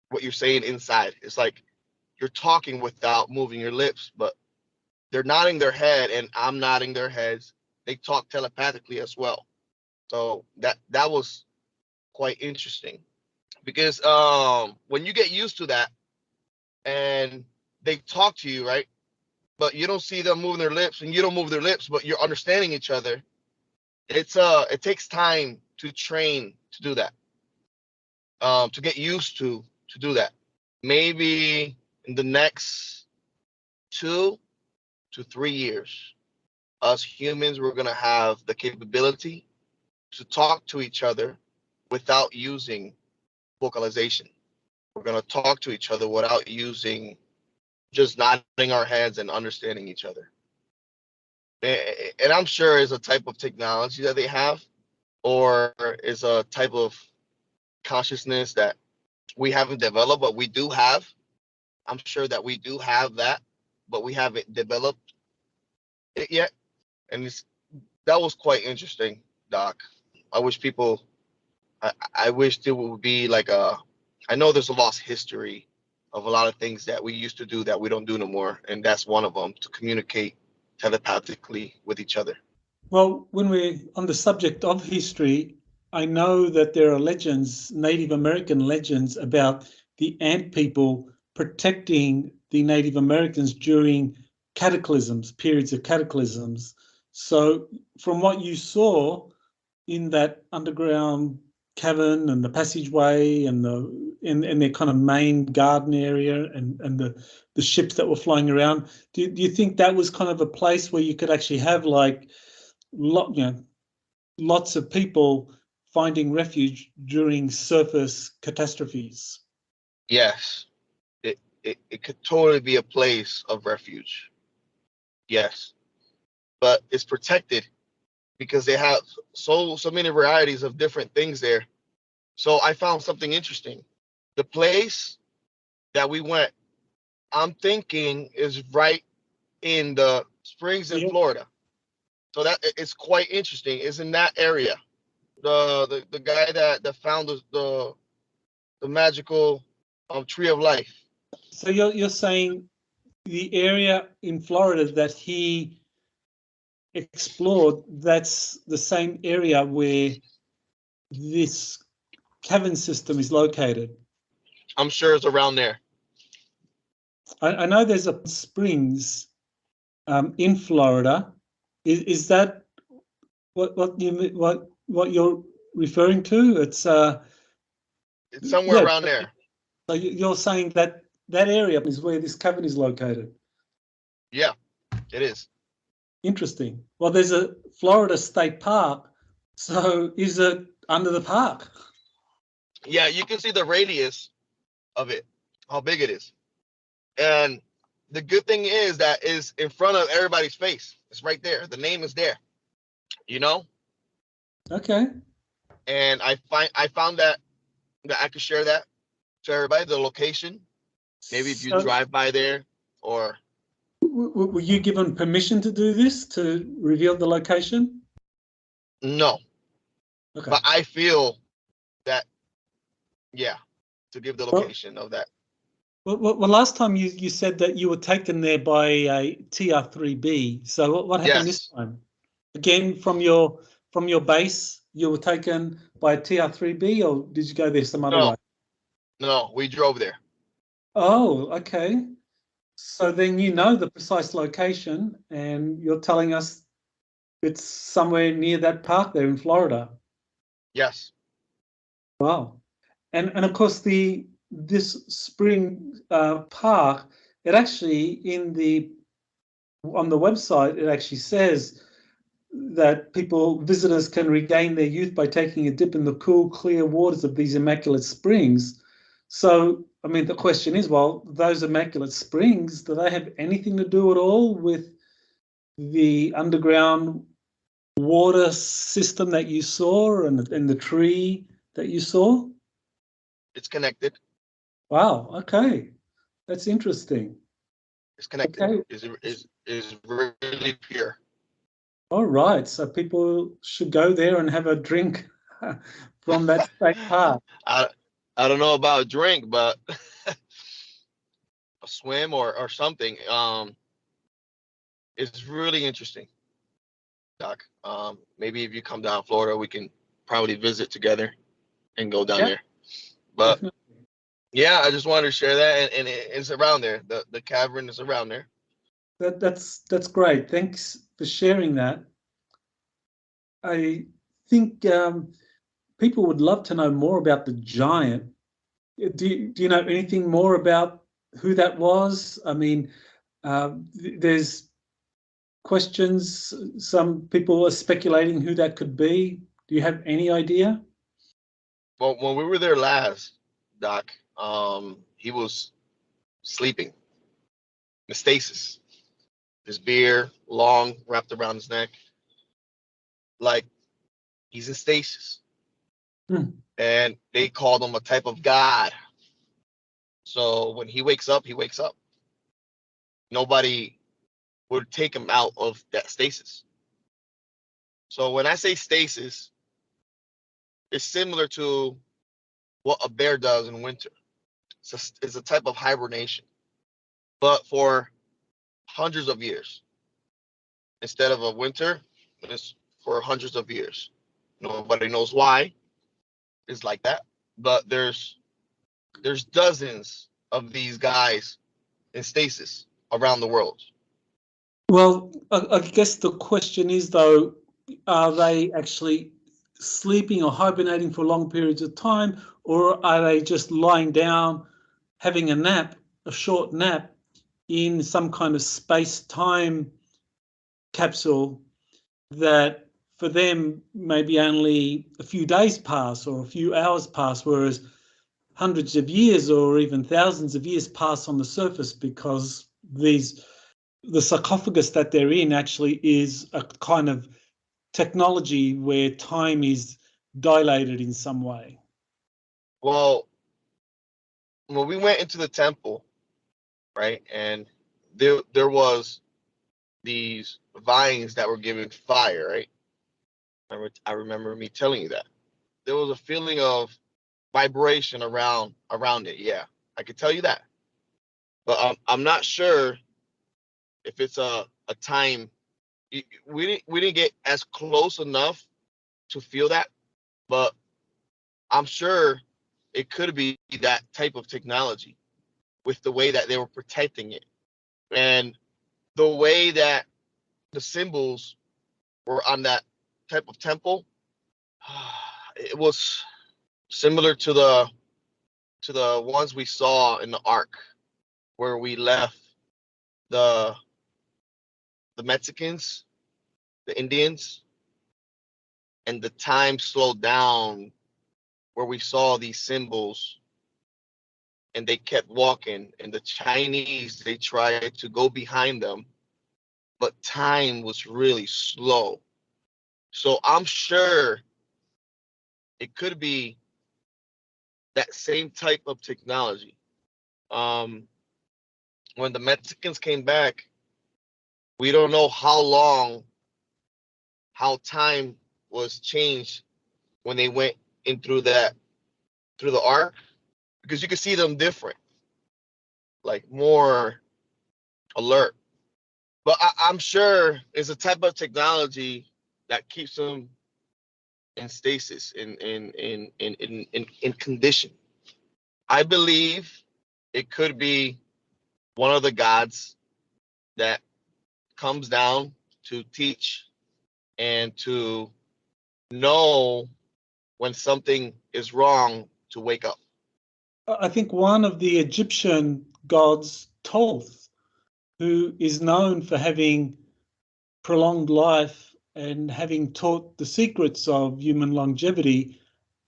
what you're saying inside. It's like you're talking without moving your lips, but they're nodding their head and I'm nodding their heads. They talk telepathically as well. So that was quite interesting, because when you get used to that and they talk to you, right, but you don't see them moving their lips and you don't move their lips, but you're understanding each other, it takes time to train to do that, to get used to do that. Maybe in the next 2 to 3 years, us humans, we're going to have the capability to talk to each other without using vocalization. We're going to talk to each other without using, just nodding our heads and understanding each other. And I'm sure it's a type of technology that they have, or is a type of consciousness that we haven't developed, but we do have. I'm sure that we do have that, but we haven't developed it yet. And that was quite interesting, Doc. I wish I wish there would be like I know there's a lost history of a lot of things that we used to do that we don't do no more. And that's one of them, to communicate telepathically with each other. Well, when we're on the subject of history, I know that there are legends, Native American legends, about the ant people protecting the Native Americans during periods of cataclysms. So from what you saw in that underground cavern and the passageway and their kind of main garden area and the ships that were flying around, do you think that was kind of a place where you could actually have like lots of people finding refuge during surface catastrophes? Yes, it could totally be a place of refuge. Yes, but it's protected because they have so many varieties of different things there. So I found something interesting. The place that we went, I'm thinking, is right in the Springs in Florida. So that it's quite interesting. It's in that area. The guy that found the magical tree of life. So you're saying the area in Florida that he explored, that's the same area where this cavern system is located? I'm sure it's around there. I know there's a Springs in Florida. Is that what you're referring to? It's somewhere around there. So you're saying that that area is where this cavern is located? Yeah, it is. Interesting. Well, there's a Florida State Park, so is it under the park? Yeah, you can see the radius of it, how big it is. And the good thing is that is in front of everybody's face. It's right there. The name is there. You know? Okay. And I found that I could share that to everybody, the location. Maybe if you drive by there, or were you given permission to do this, to reveal the location? no. Okay. But I feel that, yeah, to give the location of that. Well, last time you said that you were taken there by a TR3B. So what happened this time? Again, from your base, you were taken by a TR3B, or did you go there some other way? No, we drove there. Oh, okay. So then you know the precise location, and you're telling us it's somewhere near that park there in Florida. Yes. Wow. And of course this spring park, it actually on the website it actually says that visitors can regain their youth by taking a dip in the cool, clear waters of these immaculate springs. So, I mean, the question is, well, those immaculate springs, do they have anything to do at all with the underground water system that you saw and the tree that you saw? It's connected. Wow. Okay, that's interesting. It's connected. Okay. Is really pure. All right. So people should go there and have a drink from that state park. I don't know about a drink, but a swim or something. It's really interesting, Doc. Maybe if you come down to Florida, we can probably visit together and go down there. But definitely. Yeah, I just wanted to share that, and it's around there. The cavern is around there. That's great. Thanks for sharing that. I think people would love to know more about the giant. Do you know anything more about who that was? I mean, there's questions. Some people are speculating who that could be. Do you have any idea? Well, when we were there last, Doc, he was sleeping in stasis. His beard long, wrapped around his neck, like he's in stasis. And they called him a type of god. So when he wakes up, he wakes up. Nobody would take him out of that stasis. So when I say stasis, it's similar to what a bear does in winter. It's a type of hibernation, but for hundreds of years. Instead of a winter, it's for hundreds of years. Nobody knows why it's like that, but there's dozens of these guys in stasis around the world. Well, I guess the question is, though, are they actually sleeping or hibernating for long periods of time, or are they just lying down, having a nap, a short nap, in some kind of space-time capsule that for them maybe only a few days pass or a few hours pass, whereas hundreds of years or even thousands of years pass on the surface, because the sarcophagus that they're in actually is a kind of technology where time is dilated in some way. Well, when we went into the temple, right, and there was these vines that were giving fire, right? I remember me telling you that. There was a feeling of vibration around it. Yeah, I could tell you that. But I'm not sure if it's a time. We didn't get as close enough to feel that, but I'm sure it could be that type of technology. with the way that they were protecting it. And the way that the symbols were on that type of temple, it was similar to the ones we saw in the Ark, where we left the Mexicans, the Indians, and the time slowed down, where we saw these symbols and they kept walking, and the Chinese, they tried to go behind them, but time was really slow. So I'm sure it could be that same type of technology. When the Mexicans came back, we don't know how time was changed when they went in through the Ark, because you could see them different, like more alert. But I'm sure it's a type of technology that keeps them in stasis, in condition. I believe it could be one of the gods that comes down to teach and to know when something is wrong, to wake up. I think one of the Egyptian gods, Thoth, who is known for having prolonged life and having taught the secrets of human longevity,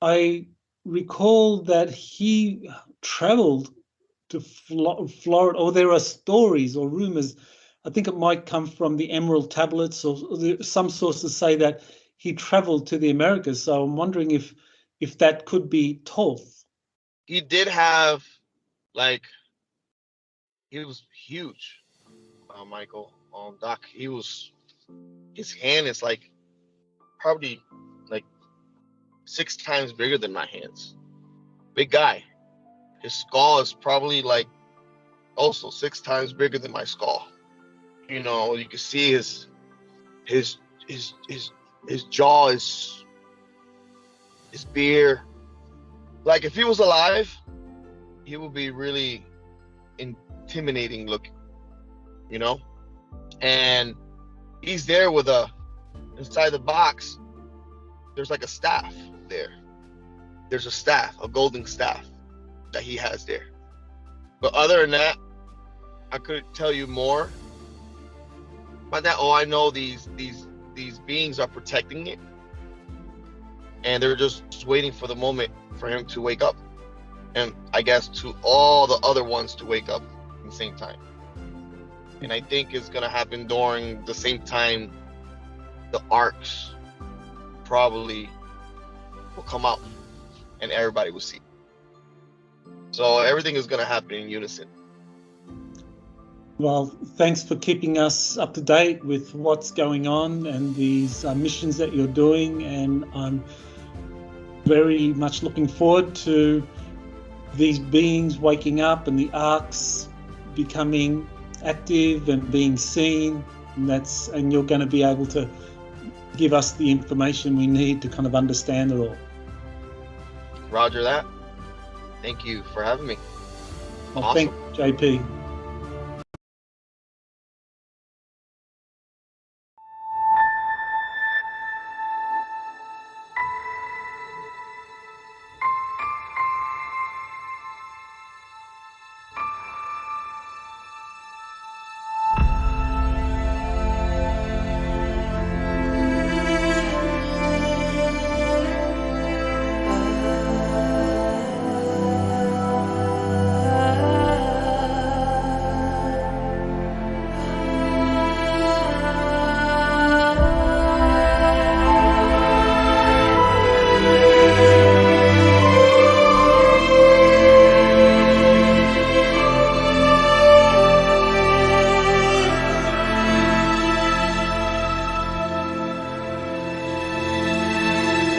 I recall that he traveled to Florida, or there are stories or rumors, I think it might come from the Emerald Tablets, or some sources say that he traveled to the Americas. So I'm wondering if that could be Thoth. He did have, like, he was huge, Michael, Doc. His hand is like probably like 6 times bigger than my hands. Big guy. His skull is probably like also 6 times bigger than my skull. You know, you can see his jaw, his beard. Like, if he was alive, he would be really intimidating looking, you know? And he's there with inside the box, there's like a staff there. There's a staff, a golden staff that he has there. But other than that, I could tell you more. By that, I know these beings are protecting it, and they're just waiting for the moment for him to wake up, and I guess to all the other ones to wake up at the same time. And I think it's gonna happen during the same time the arcs probably will come out and everybody will see. So everything is gonna happen in unison. Well, thanks for keeping us up to date with what's going on and these missions that you're doing, and I'm very much looking forward to these beings waking up and the arcs becoming active and being seen, and you're going to be able to give us the information we need to kind of understand it all. Roger that. Thank you for having me. Well, awesome. Thank you, JP.